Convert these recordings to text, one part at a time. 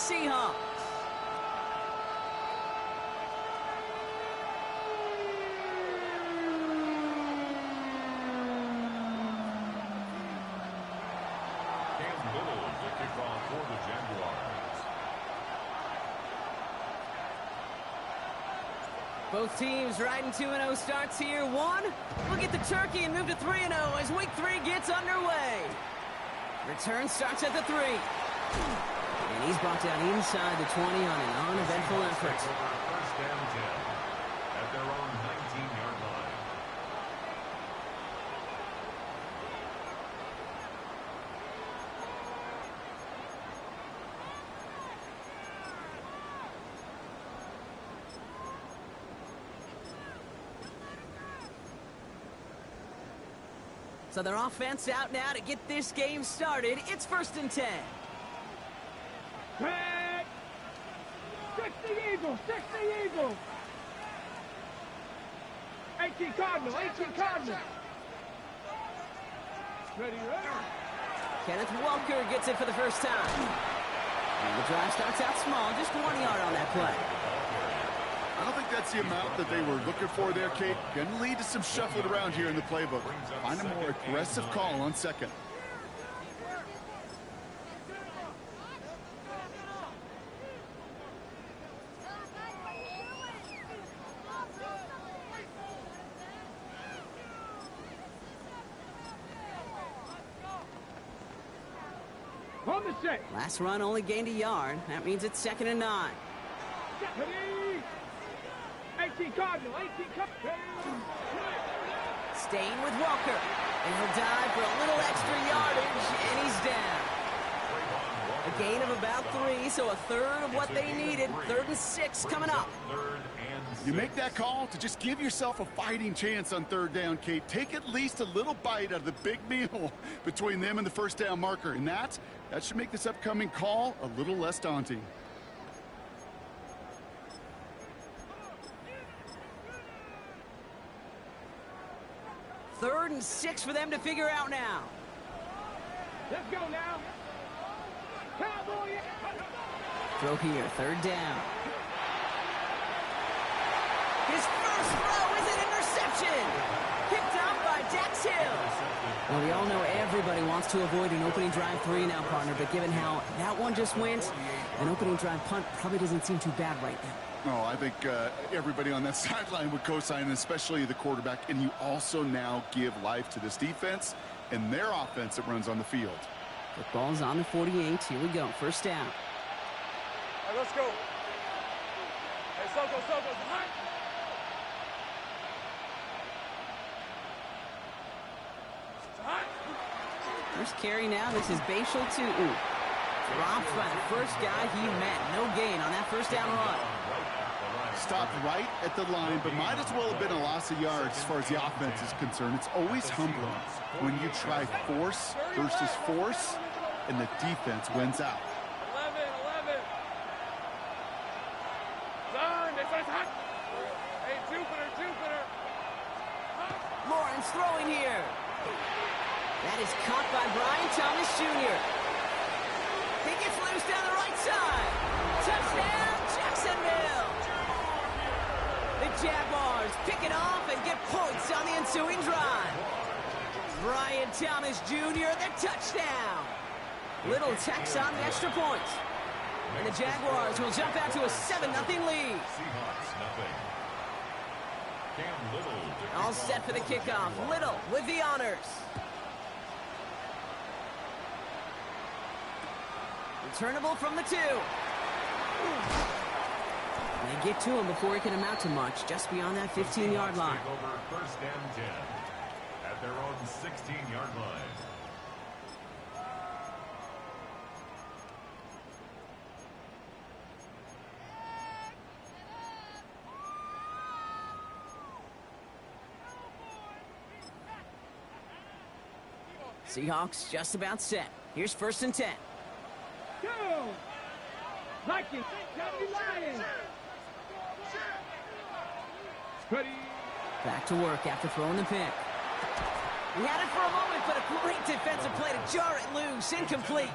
Seahawks. Cam Little to kick off for the Jaguars. Both teams riding 2-0 starts here. We'll get the turkey and move to 3-0 as week 3 gets underway. Return starts at the 3. And he's brought down inside the 20 on an uneventful effort. First down 10 at their own 19-yard line. So their offense out now to get this game started. It's 1st and 10. Back! 60 Eagles! 60 Eagles! 18 Cardinal! 18 Cardinal! Ready, ready! Kenneth Welker gets it for the first time. And the drive starts out small, just 1 yard on that play. I don't think that's the amount that they were looking for there, Kate. Going to lead to some shuffling around here in the playbook. Find a more aggressive call on second. On the set! Last run only gained a yard. That means it's 2nd and 9. Ready! 18 Cardinal! 18 Cardinal! Staying with Welker. And he'll dive for a little extra yardage, and he's down. A gain of about 3, so a third of what they needed. 3rd and 6 coming up. You make that call to just give yourself a fighting chance on 3rd down, Kate. Take at least a little bite out of the big meal between them and the 1st down marker. And that should make this upcoming call a little less daunting. 3rd and 6 for them to figure out now. Let's go now! Cowboy! Throw here, 3rd down. His first throw is an interception! Picked up by Dax Hill. Well, we all know everybody wants to avoid an opening drive 3 now, partner, but given how that one just went, an opening drive punt probably doesn't seem too bad right now. Oh, I think everybody on that sideline would co-sign, especially the quarterback. And you also now give life to this defense and their offense that runs on the field. The ball's on the 48. Here we go. 1st down. All right, let's go. Hey, Soko, behind. First carry now. This is Bashal Tutu. Dropped by the first guy he met. No gain on that 1st down run. Stopped right at the line, but might as well have been a loss of yards as far as the offense is concerned. It's always humbling when you try force versus force, and the defense wins out. 11. Zone, this is hot. Hey, Jupiter. Lawrence throwing here. That is caught by Brian Thomas Jr. He gets loose down the right side. Touchdown, Jacksonville. The Jaguars pick it off and get points on the ensuing drive. Brian Thomas Jr., the touchdown. Little tacks on the extra point. And the Jaguars will jump out to a 7-0 lead. Seahawks, nothing. Cam Little. All set for the kickoff. Little with the honors. Returnable from the 2. They get to him before he can amount to much, just beyond that 15-yard line. Take over 1st and 10 at their own 16-yard line. Seahawks just about set. Here's 1st and 10. Go! Vikings, Lions! Ready! Back to work after throwing the pick. He had it for a moment, but a great defensive play to jar it loose. Incomplete.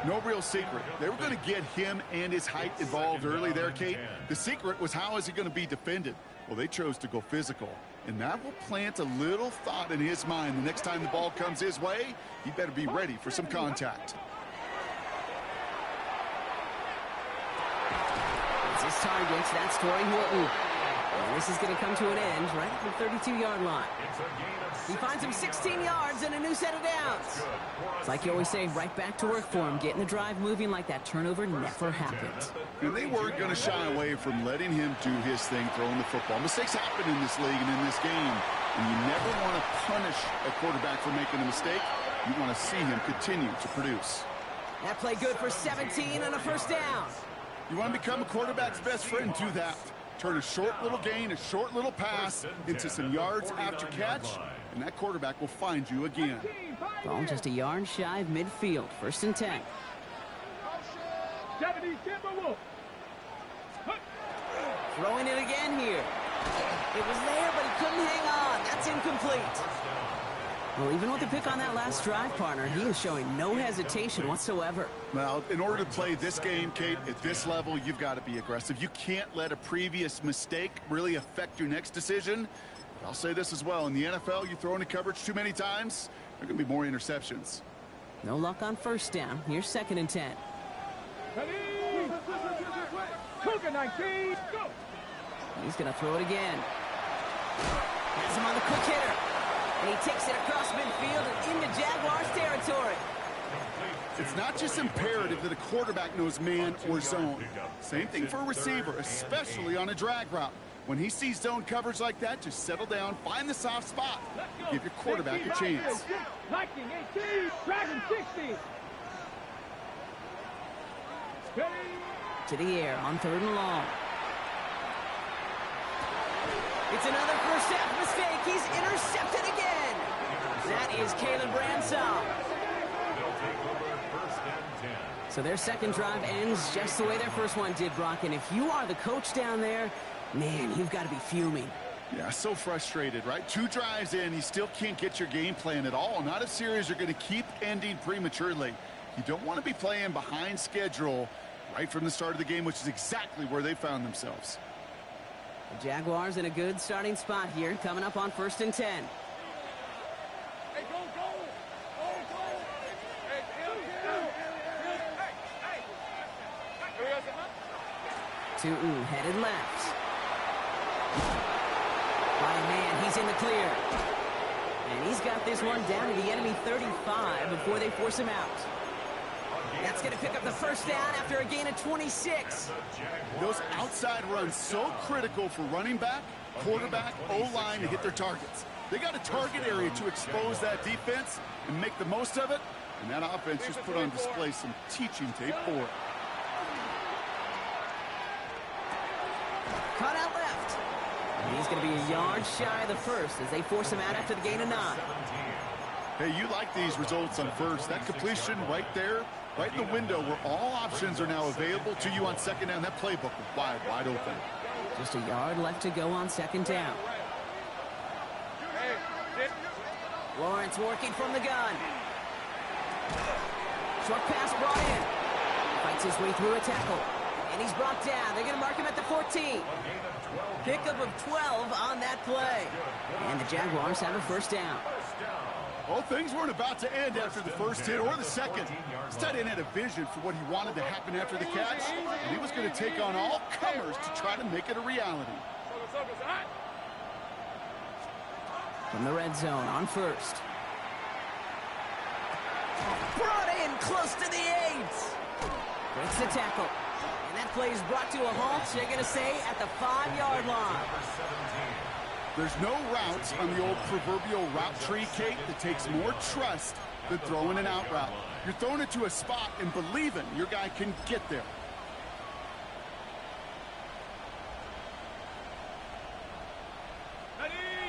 No real secret. They were going to get him and his height involved early there, Kate. The secret was, how is he going to be defended? Well, they chose to go physical, and that will plant a little thought in his mind. The next time the ball comes his way, he better be ready for some contact. It's his target. That's Torrey Horton. And this is going to come to an end right at the 32-yard line. He finds him 16 yards and a new set of downs. It's like you always say, right back to work for him, getting the drive moving like that turnover never happened. And they weren't going to shy away from letting him do his thing, throwing the football. Mistakes happen in this league and in this game, and you never want to punish a quarterback for making a mistake. You want to see him continue to produce. That play good for 17 and a first down. You want to become a quarterback's best friend, do that. Turn a short little gain, a short little pass into some yards after catch, and that quarterback will find you again. Ball just a yard shy of midfield. 1st and 10. Throwing it again here. It was there, but he couldn't hang on. That's incomplete. Well, even with the pick on that last drive, partner, he is showing no hesitation whatsoever. Well, in order to play this game, Kate, at this level, you've got to be aggressive. You can't let a previous mistake really affect your next decision. But I'll say this as well. In the NFL, you throw into coverage too many times, there are going to be more interceptions. No luck on 1st down. Here's 2nd and 10. He's going to throw it again. Has him on the quick hitter. And he takes it across midfield and into Jaguars territory. It's not just imperative that a quarterback knows man or zone. Same thing for a receiver, especially on a drag route. When he sees zone coverage like that, just settle down, find the soft spot, give your quarterback a chance. To the air on 3rd and long. It's another first half mistake. He's intercepted again. That is Caleb Bransall. So their second drive ends just the way their first one did, Brock. And if you are the coach down there, man, you've got to be fuming. Yeah, so frustrated, right? 2 drives in, you still can't get your game plan at all. Not a series you're going to keep ending prematurely. You don't want to be playing behind schedule right from the start of the game, which is exactly where they found themselves. The Jaguars in a good starting spot here, coming up on 1st and 10. Hey, go, go! Go, go! Hey, Tootin headed left. My man, he's in the clear. And he's got this one down to the enemy 35 before they force him out. That's going to pick up the first down after a gain of 26. Those outside runs so critical for running back, quarterback, O-line to hit their targets. They got a target area to expose that defense and make the most of it. And that offense just put on display some teaching tape for it. Cut out left. And he's going to be a yard shy of the first as they force him out after the gain of 9. Hey, you like these results on first. That completion right there, right in the window where all options are now available to you on 2nd down. That playbook was wide open. Just a yard left to go on 2nd down. Lawrence working from the gun. Short pass brought in. Fights his way through a tackle. And he's brought down. They're going to mark him at the 14. Pickup of 12 on that play. And the Jaguars have a first down. Well, things weren't about to end after the first hit or the second. This tight end had a vision for what he wanted to happen after the catch, and he was going to take on all comers to try to make it a reality. From the red zone on 1st. Brought in close to the 8. Breaks the tackle. And that play is brought to a halt, they're going to say, at the 5-yard line. There's no route on the old proverbial route tree, Kate, that takes more trust than throwing an out route. You're throwing it to a spot and believing your guy can get there.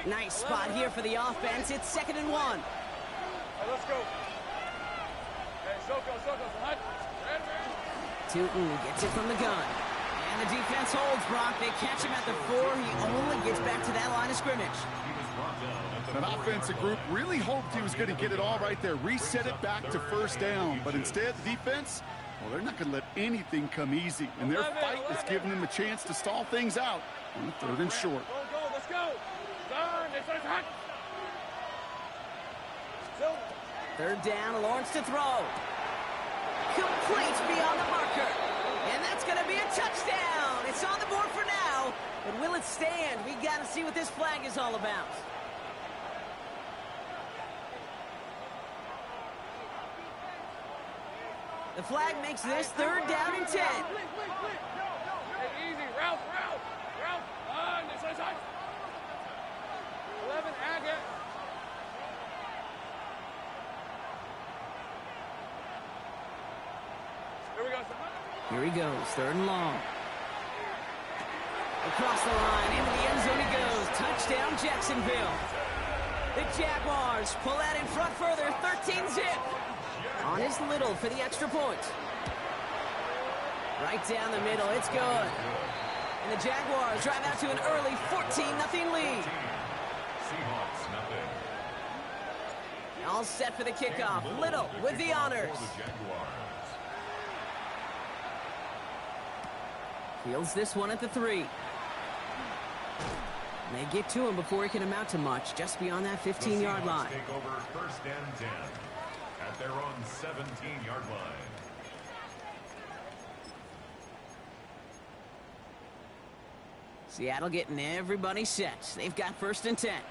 Nice spot here for the offense. It's 2nd and 1. Hey, let's go. Hey, Soko, hot. Tootin gets it from the gun. And the defense holds, Brock. They catch him at the 4. He only gets back to that line of scrimmage. He was brought down at That offensive group really hoped he was going to get it all right there, reset it back to first down. But instead, the defense, well, they're not going to let anything come easy. And their fight is giving them a chance to stall things out on 3rd and short. Go, let's go. It's hot. 3rd down, Lawrence to throw. Complete beyond the marker. And that's going to be a touchdown. It's on the board for now. But will it stand? We got to see what this flag is all about. The flag makes this 3rd down and 10. Hey, easy. Route. This is hot. 11, Agate. Here we go. Here he goes, 3rd and long. Across the line, into the end zone he goes. Touchdown, Jacksonville. The Jaguars pull out in front further, 13-zip. On his Little for the extra point. Right down the middle, it's good. And the Jaguars drive out to an early 14-0 lead. Seahawks, nothing. All set for the kickoff. Little with the honors. Fields this one at the 3. They get to him before he can amount to much, just beyond that 15-yard line. Take over 1st and 10 at their own 17-yard line. Seattle getting everybody set. They've got 1st and 10.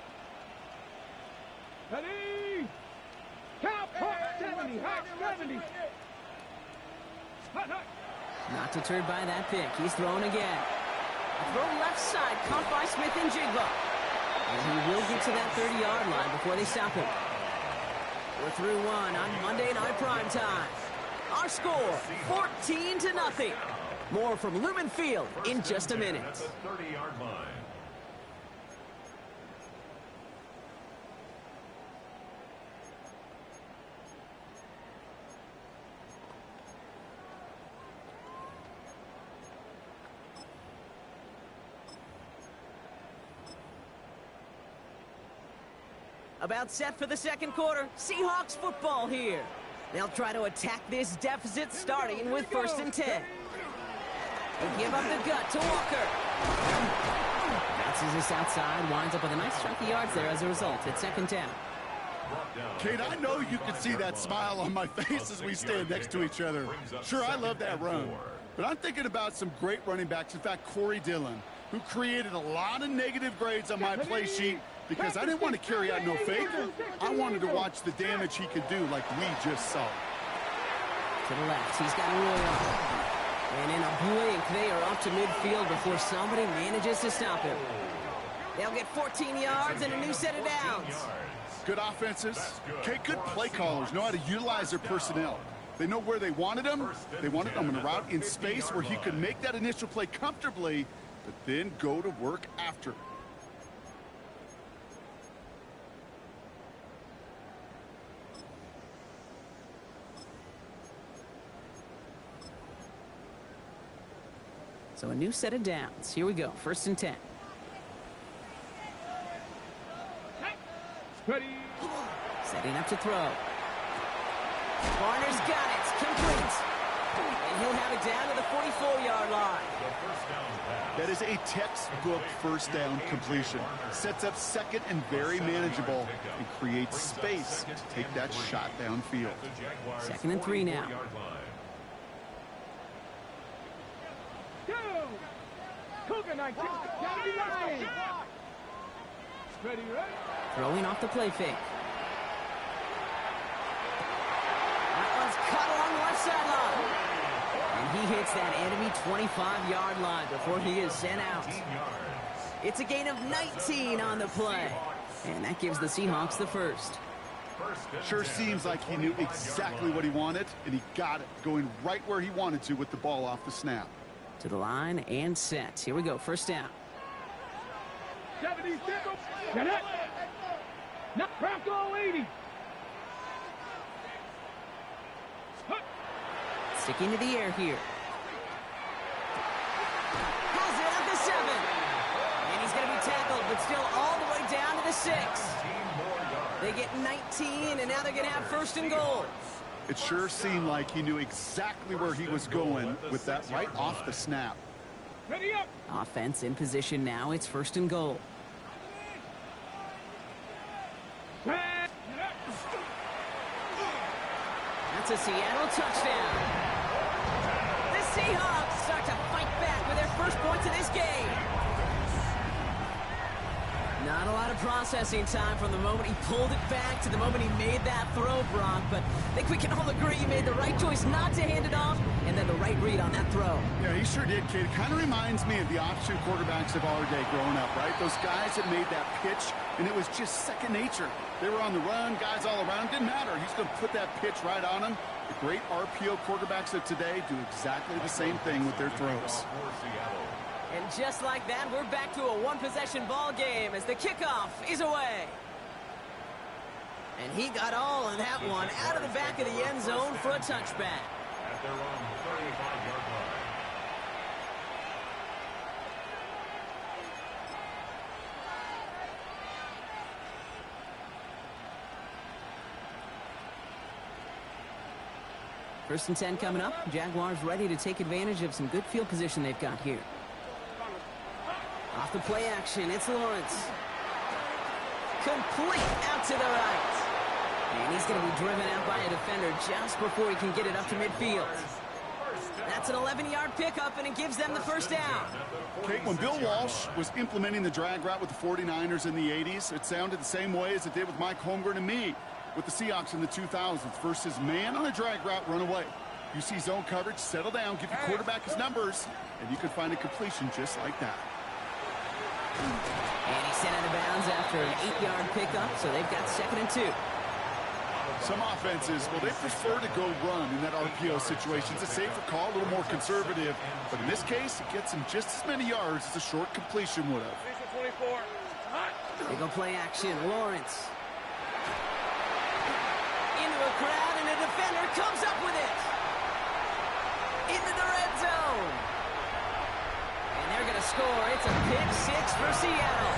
Ready? Count, Hawk 70, Hawk 70. Not deterred by that pick. He's throwing again. A throw left side, caught by Smith and Jigba. And he will get to that 30-yard line before they stop him. We're through one on Monday Night Primetime. Our score, 14-0. More from Lumen Field in just a minute. At the 30-yard line. About set for the 2nd quarter. Seahawks football here. They'll try to attack this deficit starting with 1st and 10. They give up the gut to Walker. Bounces this outside, winds up with a nice chunk of yards there as a result. It's 2nd down. Kate, I know you can see that smile on my face as we stand next to each other. Sure, I love that run. But I'm thinking about some great running backs. In fact, Corey Dillon, who created a lot of negative grades on my play sheet because I didn't want to carry out no fake. I wanted to watch the damage he could do like we just saw. To the left, he's got Roy on. And in a blink, they are up to midfield before somebody manages to stop him. They'll get 14 yards and a new set of downs. Good offenses. Okay, good play callers know how to utilize their personnel. They know where they wanted him. They wanted him in a route in space where he could make that initial play comfortably, but then go to work after. So a new set of downs. Here we go. 1st and 10. Ready? Setting up to throw. Warner's got it. Complete. And he'll have it down to the 44-yard line. That is a textbook 1st down completion. Sets up 2nd and very manageable and creates space to take that shot downfield. 2nd and 3 now. Ready, right? Throwing off the play fake. That one's cut along the left sideline. And he hits that enemy 25-yard line before he is sent out. It's a gain of 19 on the play. And that gives the Seahawks the 1st. Sure seems like he knew exactly what he wanted, and he got it, going right where he wanted to with the ball off the snap. To the line and set. Here we go. 1st down. 70, get it. Not crack all 80. Sticking to the air here. Has it at the 7. And he's going to be tackled, but still all the way down to the 6. They get 19, and now they're going to have first and goal. It sure seemed like he knew exactly where he was going with that right off the snap. Ready up. Offense in position now. It's first and goal. That's a Seattle touchdown. The Seahawks start to fight back with their first points of this game. Not a lot of processing time from the moment he pulled it back to the moment he made that throw, Brock. But I think we can all agree you made the right choice not to hand it off, and then the right read on that throw. Yeah, he sure did, kid. It kind of reminds me of the option quarterbacks of our day growing up, right? Those guys that made that pitch, and it was just second nature. They were on the run, guys all around. Didn't matter. He's going to put that pitch right on him. The great RPO quarterbacks of today do exactly the same thing with their throws. And just like that, we're back to a one-possession ball game as the kickoff is away. And he got all of that one out of the back of the end zone for a touchback. At their own 35-yard line. First and 10 coming up. Jaguars ready to take advantage of some good field position they've got here. Off the play action, it's Lawrence. Complete out to the right. And he's going to be driven out by a defender just before he can get it up to midfield. That's an 11-yard pickup, and it gives them the first down. Okay, when Bill Walsh was implementing the drag route with the 49ers in the 80s, it sounded the same way as it did with Mike Holmgren and me with the Seahawks in the 2000s versus man on a drag route, run away. You see zone coverage, settle down, give your quarterback his numbers, and you could find a completion just like that. And he's sent out of bounds after an 8-yard pickup, so they've got 2nd and 2. Some offenses, well, they prefer to go run in that RPO situation. It's a safer call, a little more conservative. But in this case, it gets him just as many yards as a short completion would have. 24. They go play action. Lawrence. Into a crowd, and a defender comes up with it. Into the red zone. And they're going to score. It's a pick 6 for Seattle.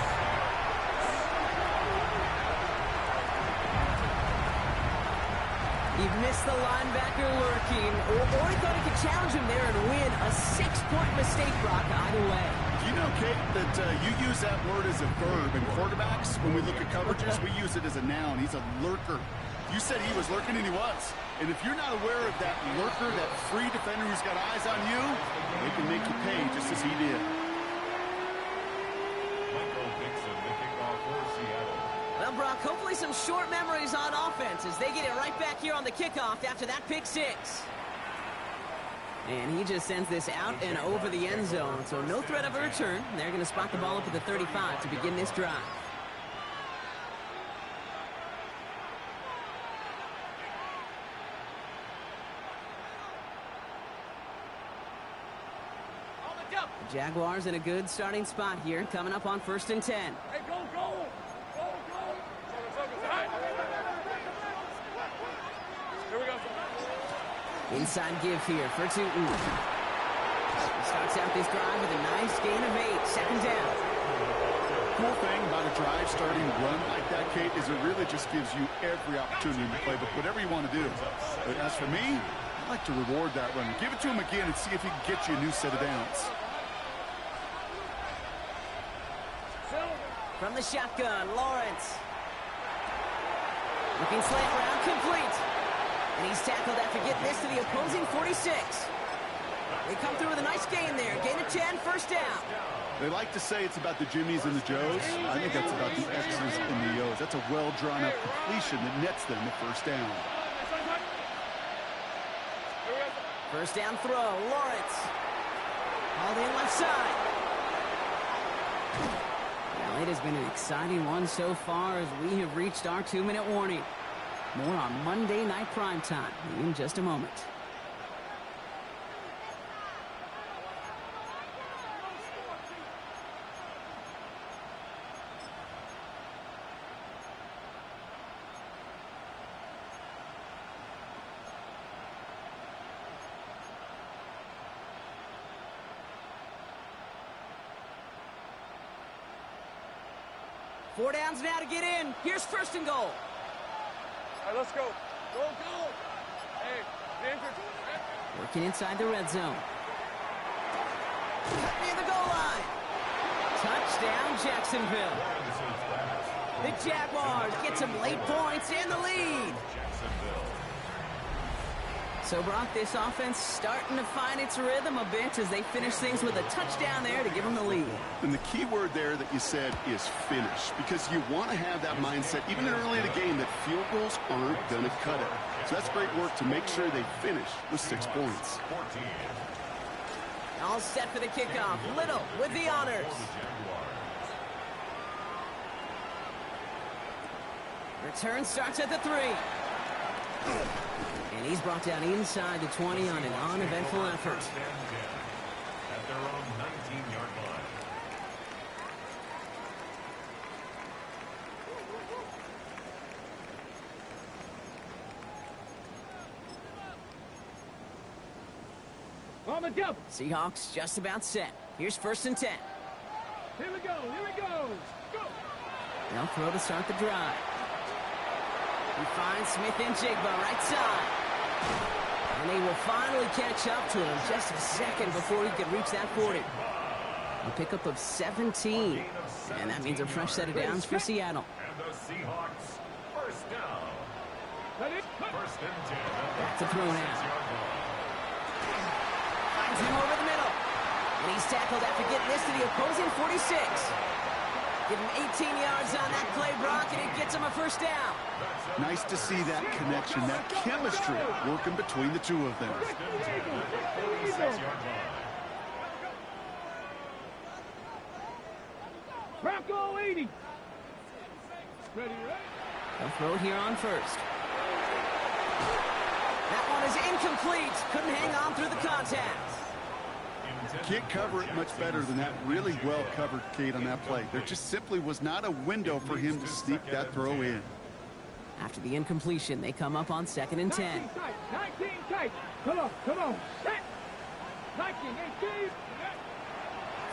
He missed the linebacker lurking, or he thought he could challenge him there and win. A 6-point mistake, Brock, either way. Do you know, Kate, that you use that word as a verb? And quarterbacks, when we look at coverages, we use it as a noun. He's a lurker. You said he was lurking, and he was. And if you're not aware of that lurker, that free defender who's got eyes on you, they can make you pay just as he did. Michael Dixon, the kickoff for Seattle. Well, Brock, hopefully some short memories on offense as they get it right back here on the kickoff after that pick 6. And he just sends this out and over the end zone, so no threat of a return. They're going to spot the ball up at the 35 to begin this drive. The Jaguars in a good starting spot here, coming up on 1st and 10. Hey, go, go! Go, go! Here we go. Inside give here for Tootin. He starts out this drive with a nice gain of 8, 2nd down. Cool thing about a drive starting run like that, Kate, is it really just gives you every opportunity to play whatever you want to do. But as for me, I like to reward that runner. Give it to him again and see if he can get you a new set of downs. From the shotgun, Lawrence. Looking slant route, complete. And he's tackled after getting this to the opposing 46. They come through with a nice gain there. Gain of 10, first down. They like to say it's about the Jimmies and the Joes. I think that's about the X's and the O's. That's a well-drawn-up completion that nets them the first down. First down throw, Lawrence. Hauled in left side. Well, it has been an exciting one so far as we have reached our 2-minute warning. More on Monday Night Primetime in just a moment. 4 downs now to get in. Here's first and goal. All right, let's go. Go, go. Hey, the injured. Working inside the red zone. Cut near the goal line. Touchdown, Jacksonville. The Jaguars get some late points and the lead. So, Brock, this offense starting to find its rhythm a bit as they finish things with a touchdown there to give them the lead. And the key word there that you said is finish, because you want to have that mindset, even early in the game, that field goals aren't going to cut it. So that's great work to make sure they finish with 6 points. All set for the kickoff. Little with the honors. Return starts at the 3. And he's brought down inside the 20 on an uneventful effort. At their own 19-yard line. On the double. Seahawks just about set. Here's first and 10. Here we go. Here we go. Go. They'll throw to start the drive. He finds Smith and Jigba right side. And they will finally catch up to him just a second before he could reach that 40. A pickup of 17. And that means a fresh set of downs for Seattle. And the Seahawks, first down. First and 10. Back to throw now. Finds him over the middle. And he's tackled after getting this to the opposing 46. Give him 18 yards on that play, Brock, and it gets him a first down. Nice to see that connection, that chemistry working between the two of them. Bronco 80. Ready, right? They'll throw it here on first. That one is incomplete. Couldn't hang on through the contact. Can't cover it much better than that. Really well covered, Kate, on that play. There just simply was not a window for him to sneak that throw in. After the incompletion, they come up on second and 10. 19 tight. Come on, come on. Set. 19, 18.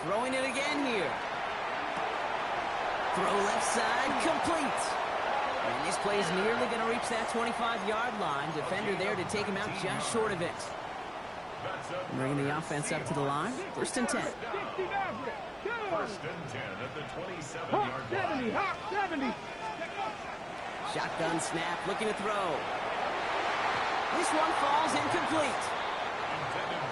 Throwing it again here. Throw left side, complete. And this play is nearly going to reach that 25-yard line. Defender there to take him out just short of it. Bringing the offense up to the line. First and 10. First and 10 at the 27-yard line. 70, hot 70. Shotgun snap, looking to throw. This one falls incomplete.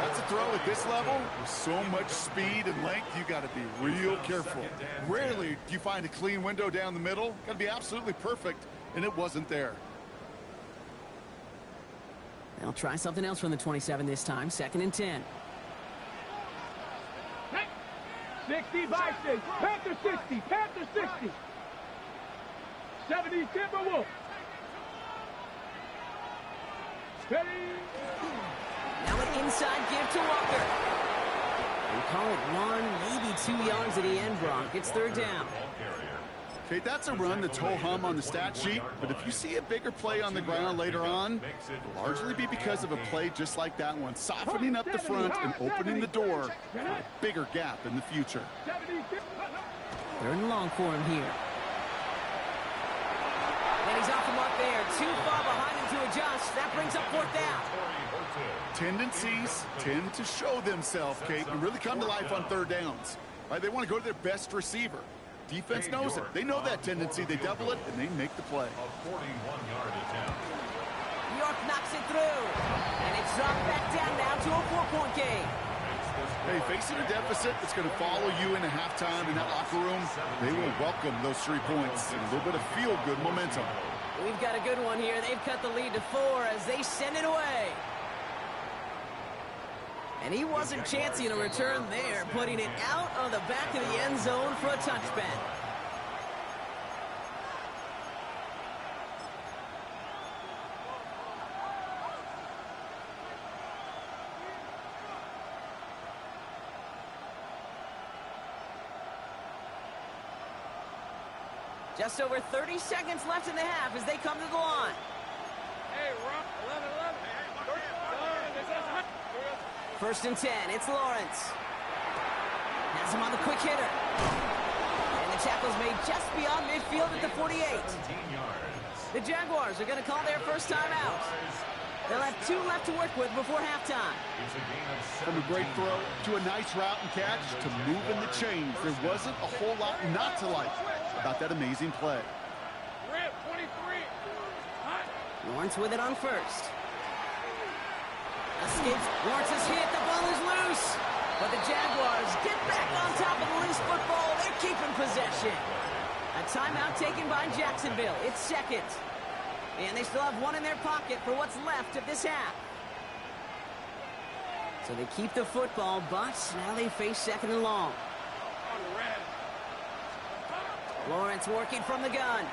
That's a throw at this level with so much speed and length, you got to be real careful. Rarely do you find a clean window down the middle. Got to be absolutely perfect, and it wasn't there. They'll try something else from the 27 this time. Second and 10. 60 Vikings. Panther 60. Panther 60. 70 Timberwolves. Ready. Now an inside give to Walker. We call it 1, maybe 2 yards at the end, Brock. It's third down. Okay, that's a run that's ho-hum on the stat sheet, but if you see a bigger play on the ground later on, it'll largely be because of a play just like that one, softening up the front and opening the door for a bigger gap in the future. Third and long for him here. And he's off the mark there. Too far behind him to adjust. That brings up fourth down. Tendencies tend to show themselves, Kate, and really come to life on third downs. Right? They want to go to their best receiver. Defense knows it. They know that tendency. They double it, and they make the play. A 41-yard attempt. York knocks it through. And it's dropped back down now to a 4-point game. Hey, facing a deficit that's going to follow you into halftime in that locker room, they will welcome those 3 points and a little bit of feel-good momentum. We've got a good one here. They've cut the lead to 4 as they send it away. And he wasn't chancing a return there, putting it out of the back of the end zone for a touchback. Just over 30 seconds left in the half as they come to the line. Hey, we're up 11-11. First and 10, it's Lawrence. Has him on the quick hitter. And the tackle's made just beyond midfield at the 48. 17 yards. The Jaguars are going to call their first time out. They'll have 2 left to work with before halftime. It's a gain of From a great throw to a nice route and catch to moving the chains, there wasn't a whole lot not to like about that amazing play. Rip, 23. Hot. Lawrence with it on first. Escapes. Lawrence is hit. The ball is loose. But the Jaguars get back on top of the loose football. They're keeping possession. A timeout taken by Jacksonville. It's second. And they still have 1 in their pocket for what's left of this half. So they keep the football, but now they face second and long. On the red. Lawrence working from the gun.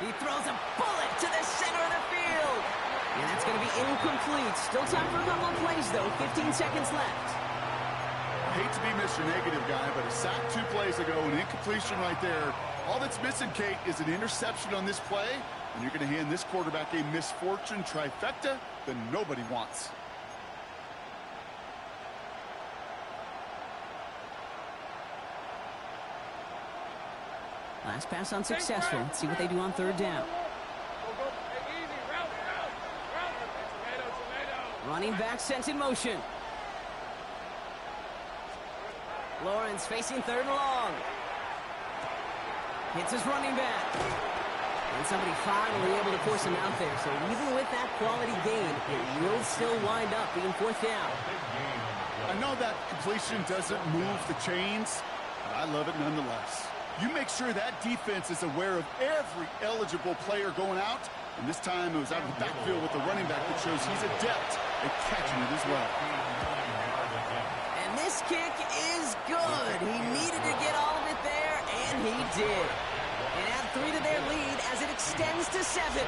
He throws a bullet to the center of the field. And that's going to be incomplete. Still time for a couple of plays, though. 15 seconds left. I hate to be Mr. Negative guy, but a sack 2 plays ago, an incompletion right there. All that's missing, Kate, is an interception on this play, and you're going to hand this quarterback a misfortune trifecta that nobody wants. Last pass unsuccessful. Let's see what they do on third down. Go, go. Hey, easy. Route. Tomato. Running back sent in motion. Lawrence facing third and long. Hits his running back. And somebody finally able to force him out there. So even with that quality gain, it will still wind up being fourth down. I know that completion doesn't move the chains, but I love it nonetheless. You make sure that defense is aware of every eligible player going out, and this time it was out of the backfield with the running back that shows he's adept at catching it as well. And this kick is good. He needed to get all of it there, and he did. And add 3 to their lead as it extends to 7.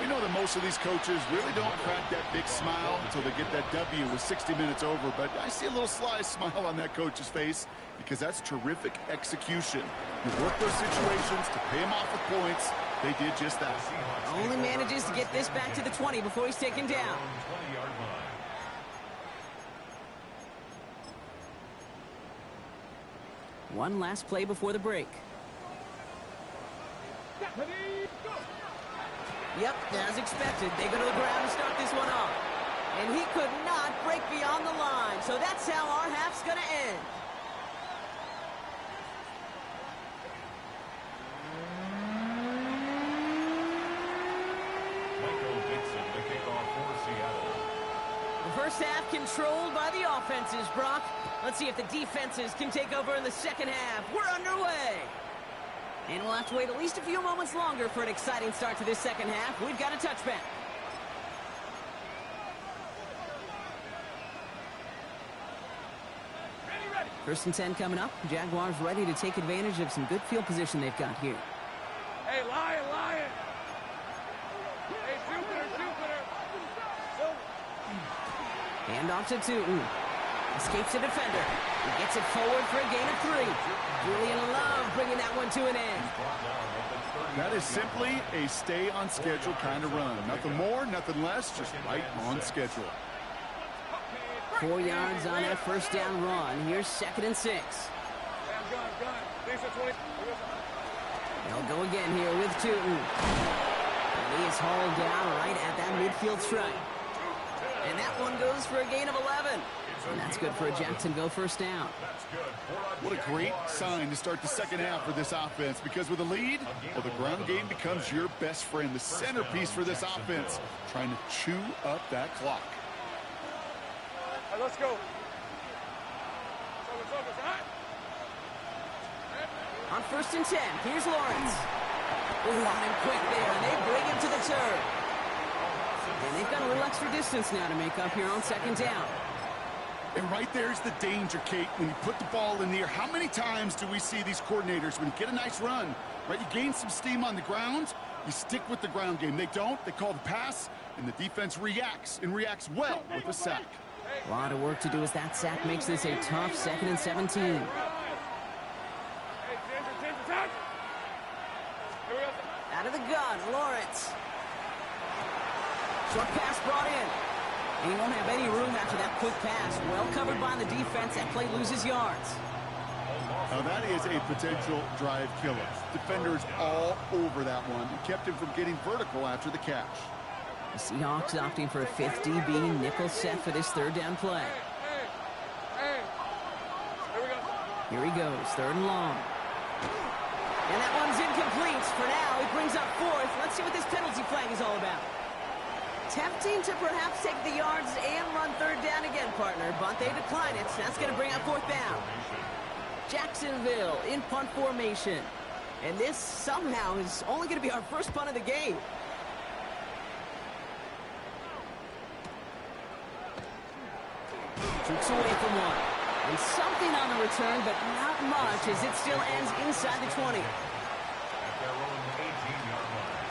We know that most of these coaches really don't crack that big smile until they get that W with 60 minutes over, but I see a little sly smile on that coach's face because that's terrific execution. You work those situations to pay them off with points. They did just that. Only manages to get this back to the 20 before he's taken down. 20-yard line. One last play before the break. Yep, as expected, they go to the ground to start this one off. And he could not break beyond the line, so that's how our half's going to end. Michael Dixon, the kickoff for Seattle. The first half controlled by the offenses, Brock. Let's see if the defenses can take over in the second half. We're underway. And we'll have to wait at least a few moments longer for an exciting start to this second half. We've got a touchback. Ready. 1st and 10 coming up. Jaguars ready to take advantage of some good field position they've got here. Hey, Lion. Hey, Jupiter. Hand off to Tootin. Escapes the defender. He gets it forward for a gain of 3. Julian Love bringing that one to an end. That is simply a stay on schedule kind of run. Nothing more, nothing less, just right on schedule. 4 yards on that first down run. Here's 2nd and 6. Gun. These are 20. They'll go again here with Tootin. And he is hauled down right at that midfield stripe. And that one goes for a gain of 11. And that's good for a Jacksonville first down. What a great sign to start the second half for this offense, because with a lead, well, the ground game becomes your best friend, the centerpiece for this offense, trying to chew up that clock. All right, let's go. Focus. On 1st and 10, here's Lawrence. Ooh, on him quick there, and they bring him to the turn. And they've got a little extra distance now to make up here on 2nd down. And right there's the danger, Kate, when you put the ball in the air. How many times do we see these coordinators, when you get a nice run, right, you gain some steam on the ground, you stick with the ground game. They don't, they call the pass, and the defense reacts, and reacts well with a sack. A lot of work to do as that sack makes this a tough 2nd and 17. Hey, Ginger, touch. Here we go. Out of the gun, Lawrence. Short pass brought in. And he won't have any room after that quick pass. Well covered by the defense. That play loses yards. Now that is a potential drive killer. Defenders all over that one. It kept him from getting vertical after the catch. The Seahawks opting for a 5th DB nickel set for this third down play. Hey. Here we go. Here he goes, 3rd and long. And that one's incomplete. For now, he brings up 4th. Let's see what this penalty flag is all about. Tempting to perhaps take the yards and run 3rd down again, partner, but they decline it. So that's going to bring up 4th down. Jacksonville in punt formation. And this somehow is only going to be our first punt of the game. Tricks away from one. And something on the return, but not much as it still ends inside the 20. At their own 18-yard line.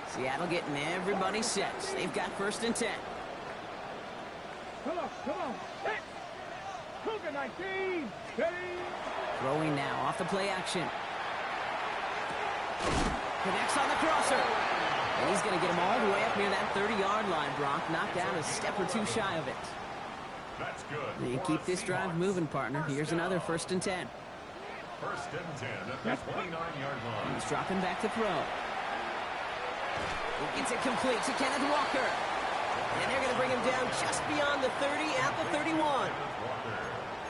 Seattle getting everybody set. They've got 1st and 10. Come on. Set. Cougar 19. Ready. Throwing now off the play action. Connects on the crosser. And he's going to get him all the way up near that 30-yard line, Brock. Knocked down a step or two shy of it. That's good. They keep this drive moving, partner. Here's another 1st and 10. 1st and 10 at the 29-yard line. He's dropping back to throw. He gets it complete to Kenneth Walker. And they're going to bring him down just beyond the 30 at the 31.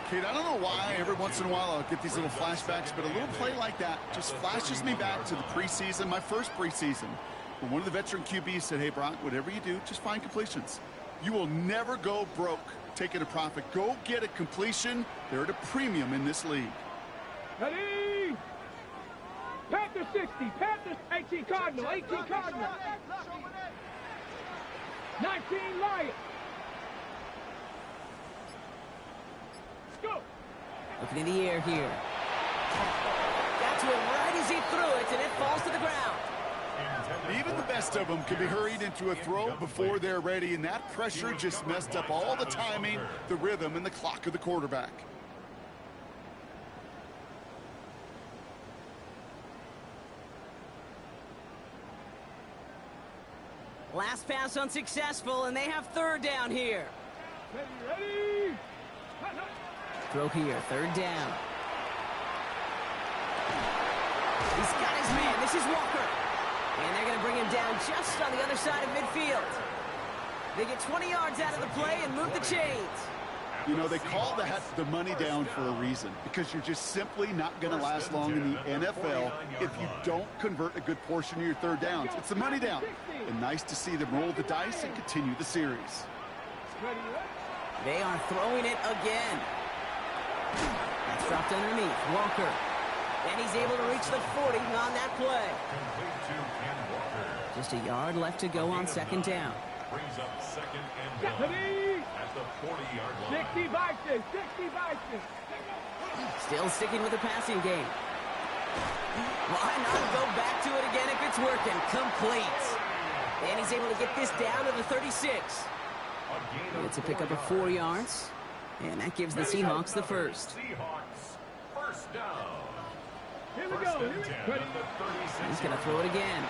Kate, I don't know why every once in a while I'll get these little flashbacks, but a little play like that just flashes me back to the preseason, my first preseason. When one of the veteran QBs said, hey, Brock, whatever you do, just find completions. You will never go broke taking a profit. Go get a completion. They're at a premium in this league. Ready. Panther 60. Panther 18 Cardinal. 18 Cardinal. 19 Lion. Let's go. Looking in the air here. Got to him right as he threw it, and it falls to the ground. Even the best of them can be hurried into a throw before they're ready, and that pressure just messed up all the timing, the rhythm, and the clock of the quarterback. Last pass unsuccessful, and they have 3rd down here. Ready. Throw here, 3rd down. He's got his man. This is Walker. And they're going to bring him down just on the other side of midfield. They get 20 yards out of the play and move the chains. You know, they call that the money down for a reason, because you're just simply not going to last long in the NFL if you don't convert a good portion of your 3rd downs. It's the money down. And nice to see them roll the dice and continue the series. They are throwing it again. That's dropped underneath. Walker. And he's able to reach the 40 on that play. Just a yard left to go on 2nd down. Brings up 2nd and 1 at the 40-yard line. 60 Vikings. 60 Vikings. Still sticking with the passing game. Why not go back to it again if it's working? Complete. And he's able to get this down to the 36. It's a pickup of 4 yards. And that gives the Seahawks the 1st. Seahawks, 1st down. Here we go. He's going to throw it again.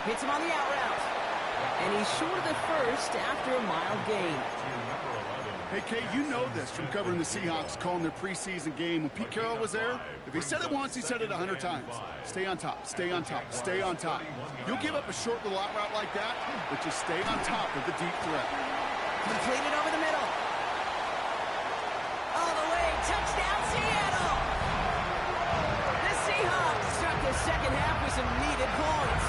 Hits him on the out route. And he's short of the 1st after a mild gain. Hey, Kay, you know this from covering the Seahawks, calling their preseason game. When Pete Carroll was there, if he said it once, he said it 100 times. Stay on top, stay on top, stay on top. You'll give up a short little out route like that, but just stay on top of the deep threat. Completed over the middle. All the way, touchdown Seattle! The Seahawks start the 2nd half with some needed points.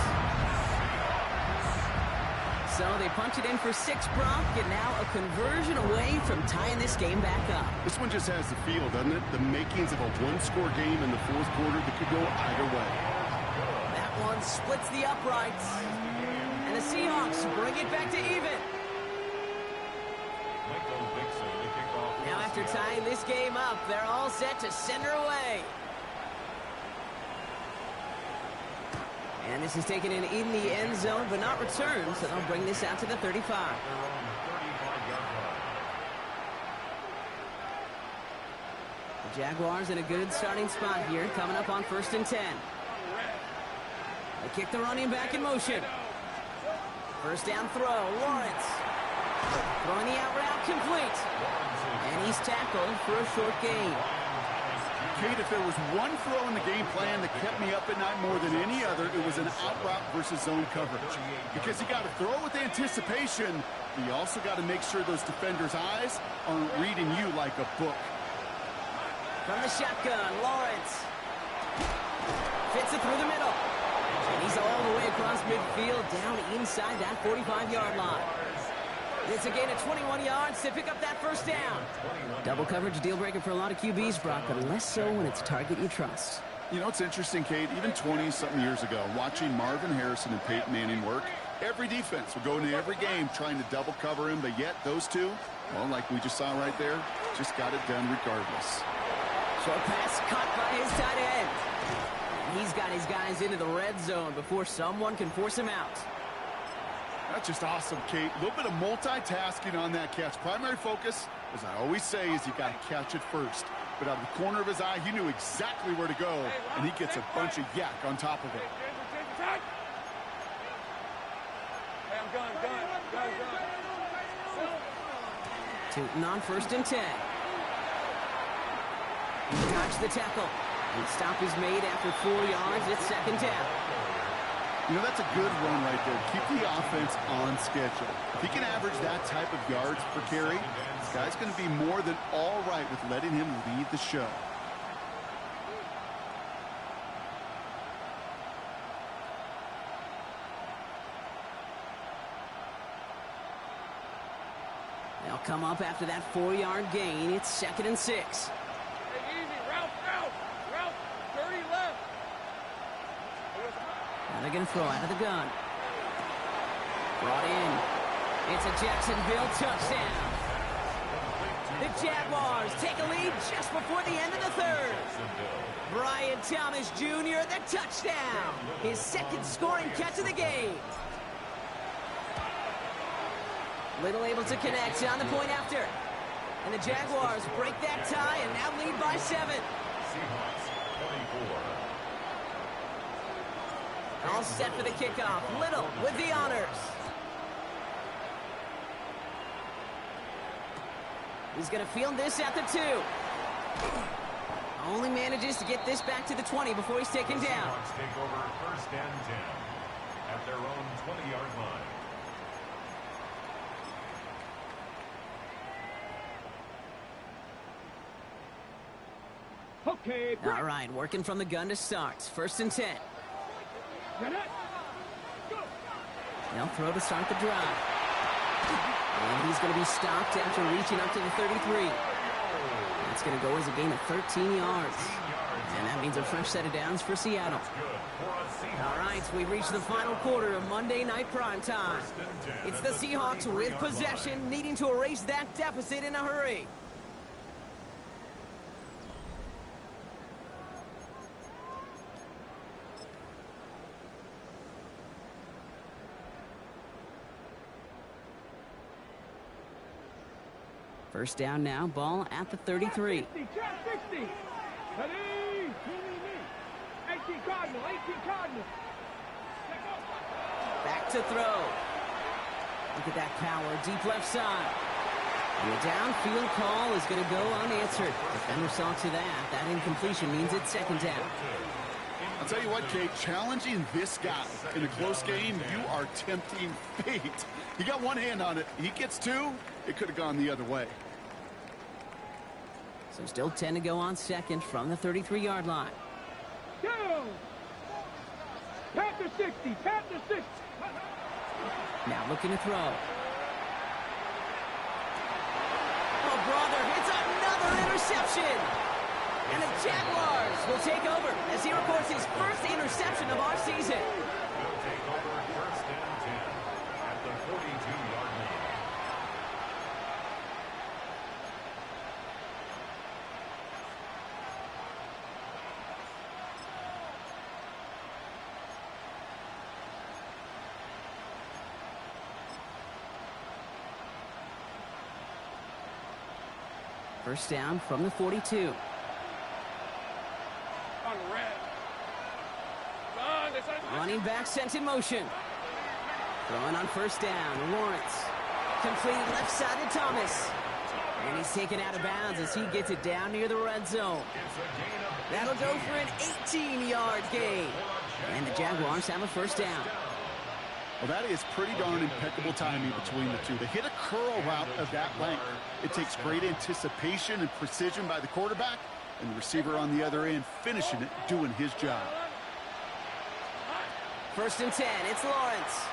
So they punch it in for 6, Brock, and now a conversion away from tying this game back up. This one just has the feel, doesn't it? The makings of a one-score game in the 4th quarter that could go either way. That one splits the uprights. And the Seahawks bring it back to even. Now after tying this game up, they're all set to send her away. And this is taken in the end zone, but not returned, so they'll bring this out to the 35. The Jaguars in a good starting spot here, coming up on 1st and 10. They kick the running back in motion. 1st down throw, Lawrence. Throwing the out route complete. And he's tackled for a short gain. Kate, if there was one throw in the game plan that kept me up at night more than any other, it was an out route versus zone coverage. Because you got to throw with anticipation, but you also got to make sure those defenders' eyes aren't reading you like a book. From the shotgun, Lawrence. Fits it through the middle. And he's all the way across midfield, down inside that 45-yard line. It's a gain of 21 yards to pick up that first down. Double coverage deal breaker for a lot of QBs, Brock, but less so when it's a target you trust. You know, it's interesting, Kate, even 20-something years ago, watching Marvin Harrison and Peyton Manning work, every defense would go into every game trying to double cover him, but yet those two, well, like we just saw right there, just got it done regardless. Short pass caught by his tight end. And he's got his guys into the red zone before someone can force him out. That's just awesome, Kate. A little bit of multitasking on that catch. Primary focus, as I always say, is you got to catch it first. But out of the corner of his eye, he knew exactly where to go, and he gets a bunch of yak on top of it. Hey, I'm done. Tootin on 1st and 10. He dodged the tackle. And stop is made after 4 yards. It's 2nd down. You know, that's a good run right there. Keep the offense on schedule. If he can average that type of yards per carry, this guy's going to be more than all right with letting him lead the show. They'll come up after that 4-yard gain. It's 2nd and 6. Hey, easy. Route. 30 left. Now they're going to throw out of the gun. Brought in. It's a Jacksonville touchdown. The Jaguars take a lead just before the end of the 3rd. Brian Thomas Jr., the touchdown. His 2nd scoring catch of the game. Little able to connect on the point after. And the Jaguars break that tie and now lead by 7. Seahawks 24. All set for the kickoff. Little with the honors. He's going to field this at the 2. Only manages to get this back to the 20 before he's taken down. Seahawks take over 1st and 10 at their own 20-yard line. Okay, All right, working from the gun to start. 1st and 10. get it. Go. They'll throw to start the drive. And he's going to be stopped after reaching up to the 33. That's going to go as a gain of 13 yards. And that means a fresh set of downs for Seattle. All right, we've reached the final quarter of Monday Night Primetime. It's the Seahawks with possession, needing to erase that deficit in a hurry. First down now, ball at the 33. 60, 60. Ready? 18 Cardinal. Back to throw. Look at that power, deep left side. And the downfield call is going to go unanswered. Defender saw to that. That incompletion means it's 2nd down. I'll tell you what, Kate, challenging this guy in a close game, you are tempting fate. He got one hand on it. He gets 2. It could have gone the other way. So still 10 to go on 2nd from the 33-yard line. Down. Tap to 60. Now looking to throw. Oh, brother, it's another interception. And the Jaguars will take over as he records his first interception of our season. They'll take over 1st and 10 at the 42-yard line. First down from the 42. On the red. Running back sent in motion. Throwing on 1st down, Lawrence. Completed left side to Thomas. And he's taken out of bounds as he gets it down near the red zone. That'll go for an 18-yard gain. And the Jaguars have a first down. Well, that is pretty darn impeccable timing between the two. They hit a curl route of that length. It takes great anticipation and precision by the quarterback, and the receiver on the other end finishing it, doing his job. First and 10, it's Lawrence.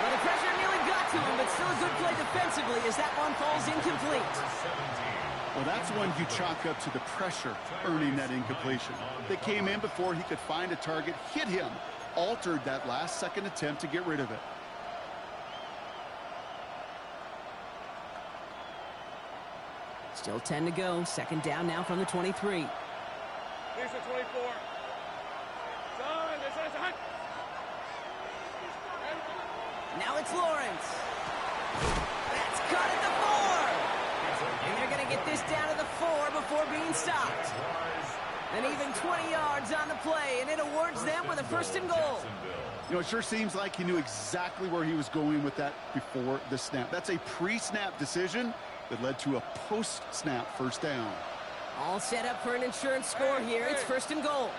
Well, the pressure nearly got to him, but still a good play defensively as that one falls incomplete. Well, that's one you chalk up to the pressure earning that incompletion. They came in before he could find a target, hit him, altered that last-second attempt to get rid of it. Still 10 to go. Second down now from the 23. Lisa 24. Now it's Lawrence. That's cut at the 4. And they're going to get this down to the 4 before being stopped. And even 20 yards on the play, and it awards them with a first and goal. You know, it sure seems like he knew exactly where he was going with that before the snap. That's a pre-snap decision that led to a post-snap first down. All set up for an insurance score here. It's first and goal.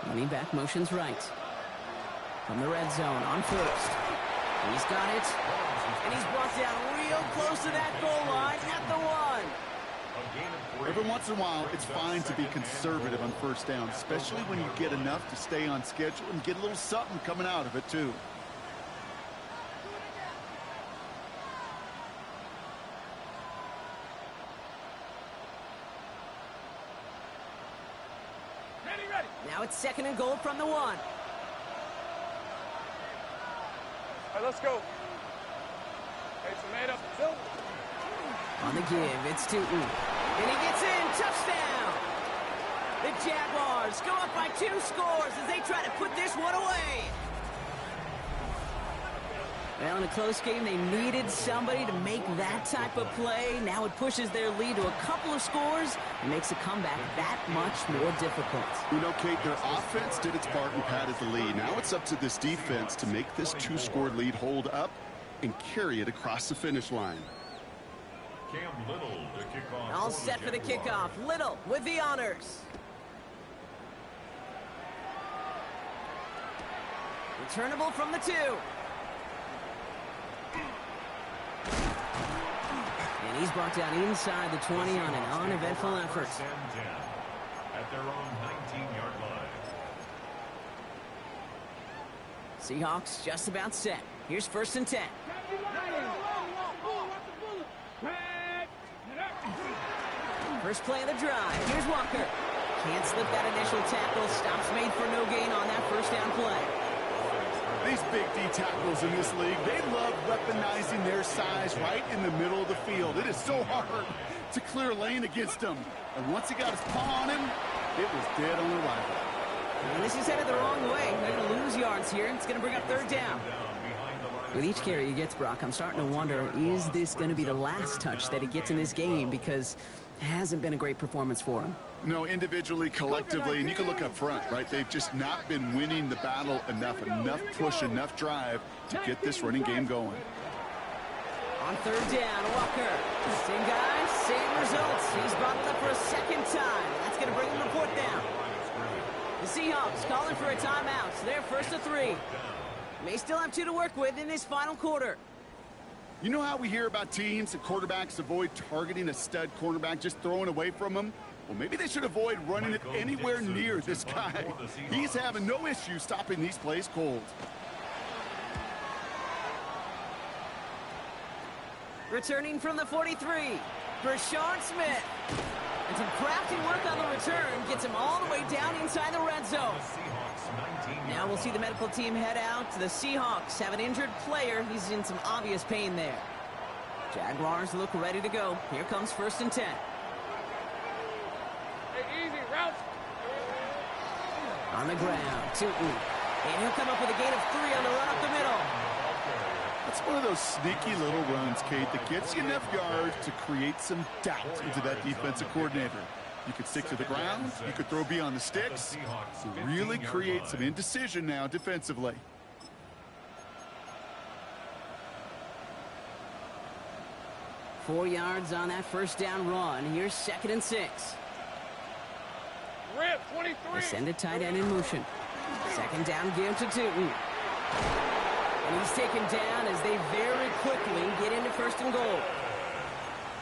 Running back motions right. From the red zone on first. He's got it. And he's brought down real close to that goal line at the 1. Every once in a while, it's fine to be conservative on first down, especially when you get enough to stay on schedule and get a little something coming out of it, too. Ready. Now it's second and goal from the 1. All right, let's go. Hey, tomato. Silver. On the give, it's Tootin. And he gets in, touchdown! The Jaguars go up by 2 scores as they try to put this one away. Well, in a close game, they needed somebody to make that type of play. Now it pushes their lead to a couple of scores and makes a comeback that much more difficult. You know, Kate, their offense did its part and padded the lead. Now it's up to this defense to make this 2-score lead hold up and carry it across the finish line. Cam Little to kick off. All set for the kickoff. Little with the honors. Returnable from the 2. And he's brought down inside the 20 on an uneventful effort. At their own 19-yard line. Seahawks just about set. Here's first and 10. First play of the drive. Here's Walker. Can't slip that initial tackle. Stops made for no gain on that first down play. These big D tackles in this league, they love weaponizing their size right in the middle of the field. It is so hard to clear lane against them. And once he got his paw on him, it was dead on arrival. And this is headed the wrong way. They're going to lose yards here. It's going to bring up third down. With each carry he gets, Brock, I'm starting to wonder, is this going to be the last touch that he gets in this game? Because it hasn't been a great performance for him. No, individually, collectively, and you can look up front, right? They've just not been winning the battle enough push, enough drive to get this running game going. On third down, Walker. Same guy, same results. He's bottled up for a second time. That's going to bring him to fourth down. The Seahawks calling for a timeout. So they're first to 3. May still have 2 to work with in this final quarter. You know how we hear about teams and quarterbacks avoid targeting a stud cornerback, just throwing away from him? Well, maybe they should avoid running it anywhere near this guy. He's having no issue stopping these plays cold. Returning from the 43, Brashard Smith. And some crafty work on the return gets him all the way down inside the red zone. Now we'll see the medical team head out. The Seahawks have an injured player. He's in some obvious pain there. Jaguars look ready to go. Here comes first and 10. Hey, easy, route. On the ground, Tootin. And he'll come up with a gain of 3 on the run up the middle. That's one of those sneaky little runs, Kate, that gets you enough yards to create some doubt into that defensive coordinator. You could stick to the ground, you could throw beyond the sticks, to really create some indecision now defensively. 4 yards on that first down run. Here's 2nd and 6. Rip, 23. They send a tight end in motion. 2nd down give to Tootin. And he's taken down as they very quickly get into 1st and goal.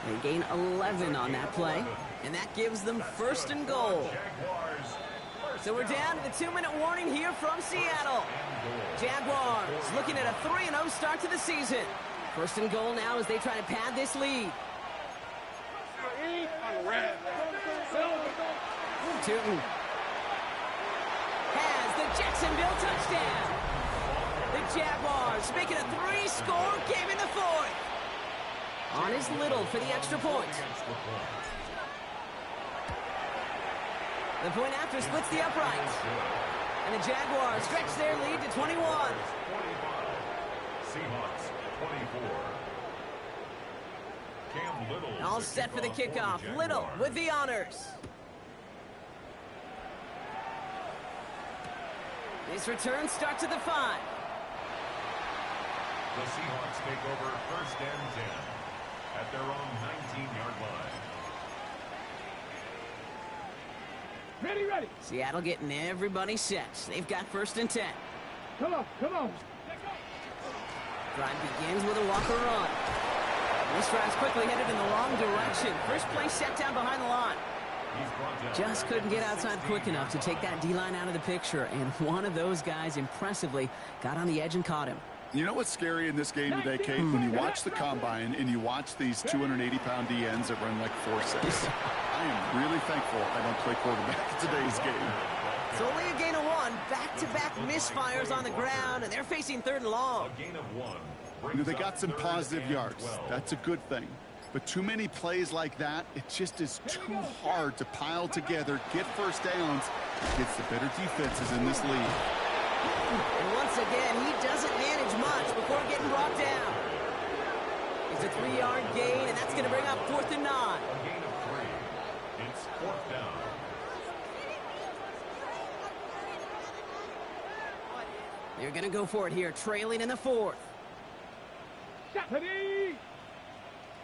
They gain 11 on that play, and that gives them 1st and goal. So we're down to the 2-minute warning here from Seattle. Jaguars looking at a 3-0 start to the season. 1st and goal now as they try to pad this lead. Tootin has the Jacksonville touchdown. The Jaguars make it a 3-score game in the 4th. On is Little for the extra point. The point after splits the uprights. And the Jaguars stretch their lead to 21. Seahawks 24. Cam Little. All set for the kickoff. Little with the honors. This return starts at the 5. The Seahawks take over 1st and 10 at their own 19-yard line. Ready, ready. Seattle getting everybody set. They've got 1st and 10. Come on, come on. Drive begins with a Walker run. This drive's quickly headed in the wrong direction. First play set down behind the line. Just couldn't get outside quick enough to take that D-line out of the picture, and one of those guys impressively got on the edge and caught him. You know what's scary in this game today, Kate? When you watch the combine and you watch these 280-pound DNs that run like 4.6. I am really thankful I don't play quarterback in today's game. It's only a gain of 1. Back-to-back misfires on the ground, and they're facing 3rd and long. A gain of 1. You know, they got some positive yards. That's a good thing. But too many plays like that, it just is too hard to pile together, get 1st downs against the better defenses in this league. And once again, he doesn't manage much before getting brought down. It's a 3-yard gain, and that's going to bring up 4th and 9. A gain of 3. It's 4th down. They're going to go for it here, trailing in the 4th. Ready.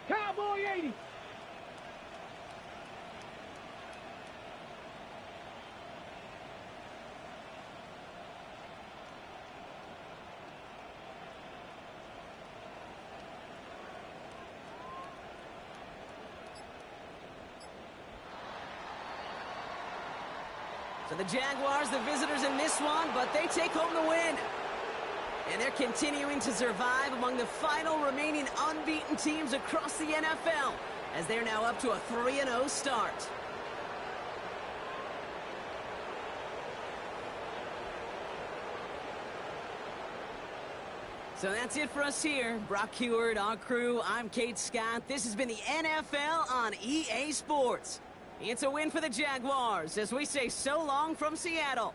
Cowboy 80. So the Jaguars, the visitors in this one, but they take home the win. And they're continuing to survive among the final remaining unbeaten teams across the NFL, as they're now up to a 3-0 start. So that's it for us here. Brock Huard, our crew, I'm Kate Scott. This has been the NFL on EA Sports. It's a win for the Jaguars as we say so long from Seattle.